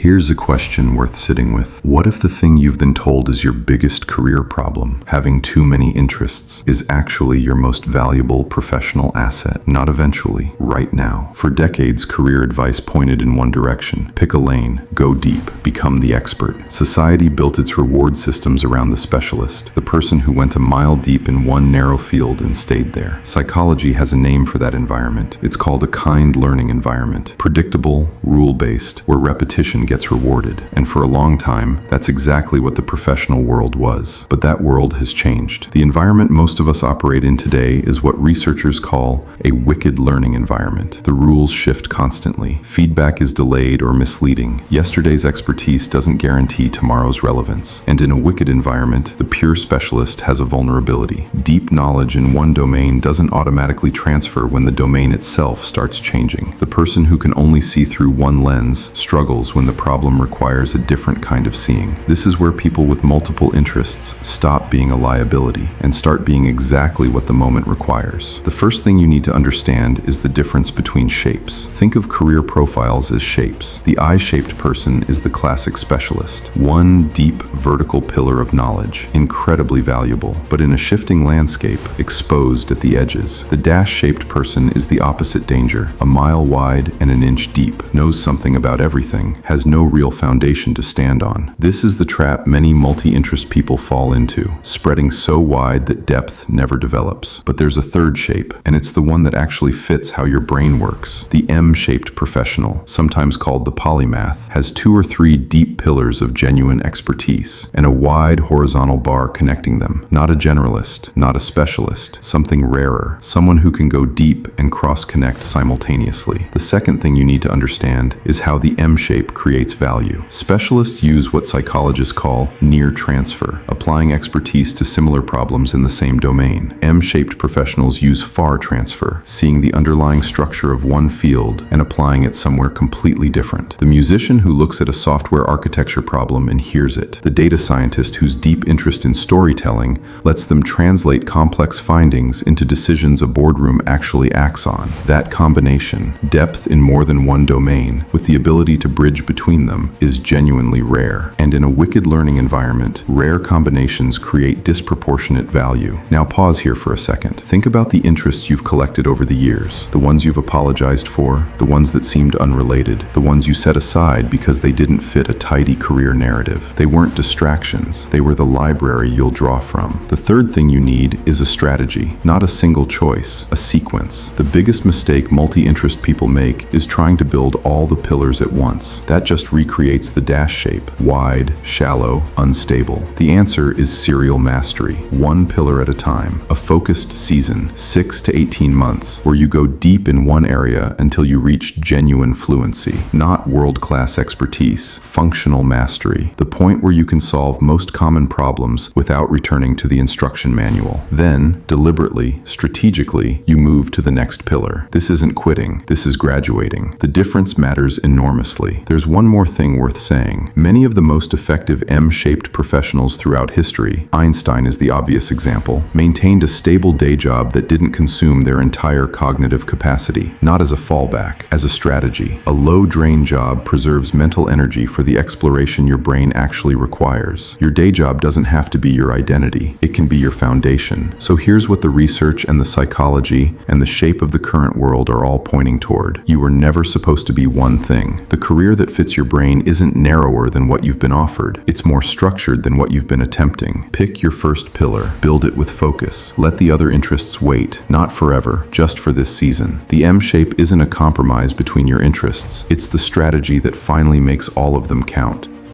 Here's a question worth sitting with. What if the thing you've been told is your biggest career problem, having too many interests, is actually your most valuable professional asset? Not eventually, right now. For decades, career advice pointed in one direction. Pick a lane, go deep, become the expert. Society built its reward systems around the specialist, the person who went a mile deep in one narrow field and stayed there. Psychology has a name for that environment. It's called a kind learning environment. Predictable, rule-based, where repetition gets rewarded. And for a long time, that's exactly what the professional world was. But that world has changed. The environment most of us operate in today is what researchers call a wicked learning environment. The rules shift constantly. Feedback is delayed or misleading. Yesterday's expertise doesn't guarantee tomorrow's relevance. And in a wicked environment, the pure specialist has a vulnerability. Deep knowledge in one domain doesn't automatically transfer when the domain itself starts changing. The person who can only see through one lens struggles when the problem requires a different kind of seeing. This is where people with multiple interests stop being a liability and start being exactly what the moment requires. The first thing you need to understand is the difference between shapes. Think of career profiles as shapes. The I-shaped person is the classic specialist. One deep vertical pillar of knowledge, incredibly valuable, but in a shifting landscape, exposed at the edges. The dash-shaped person is the opposite danger, a mile wide and an inch deep, knows something about everything, has no real foundation to stand on. This is the trap many multi-interest people fall into, spreading so wide that depth never develops. But there's a third shape, and it's the one that actually fits how your brain works. The M-shaped professional, sometimes called the polymath, has 2 or 3 deep pillars of genuine expertise, and a wide horizontal bar connecting them. Not a generalist, not a specialist, something rarer, someone who can go deep and cross-connect simultaneously. The second thing you need to understand is how the M-shape creates value. Specialists use what psychologists call near transfer, applying expertise to similar problems in the same domain. M-shaped professionals use far transfer, seeing the underlying structure of one field and applying it somewhere completely different. The musician who looks at a software architecture problem and hears it. The data scientist whose deep interest in storytelling lets them translate complex findings into decisions a boardroom actually acts on. That combination, depth in more than one domain, with the ability to bridge between them, is genuinely rare. And in a wicked learning environment, rare combinations create disproportionate value. Now pause here for a second. Think about the interests you've collected over the years, the ones you've apologized for, the ones that seemed unrelated, the ones you set aside because they didn't fit a tidy career narrative. They weren't distractions, they were the library you'll draw from. The third thing you need is a strategy, not a single choice, a sequence. The biggest mistake multi-interest people make is trying to build all the pillars at once. That just recreates the dash shape, wide, shallow, unstable. The answer is serial mastery, one pillar at a time, a focused season, 6 to 18 months, where you go deep in one area until you reach genuine fluency, not world-class expertise, functional mastery, the point where you can solve most common problems without returning to the instruction manual. Then, deliberately, strategically, you move to the next pillar. This isn't quitting, this is graduating. The difference matters enormously. There's one more thing worth saying. Many of the most effective M-shaped professionals throughout history, Einstein is the obvious example, maintained a stable day job that didn't consume their entire cognitive capacity. Not as a fallback, as a strategy. A low-drain job preserves mental energy for the exploration your brain actually requires. Your day job doesn't have to be your identity. It can be your foundation. So here's what the research and the psychology and the shape of the current world are all pointing toward. You were never supposed to be one thing. The career that fits your brain isn't narrower than what you've been offered. It's more structured than what you've been attempting. Pick your first pillar. Build it with focus. Let the other interests wait. Not forever, just for this season. The M-shape isn't a compromise between your interests. It's the strategy that finally makes all of them count.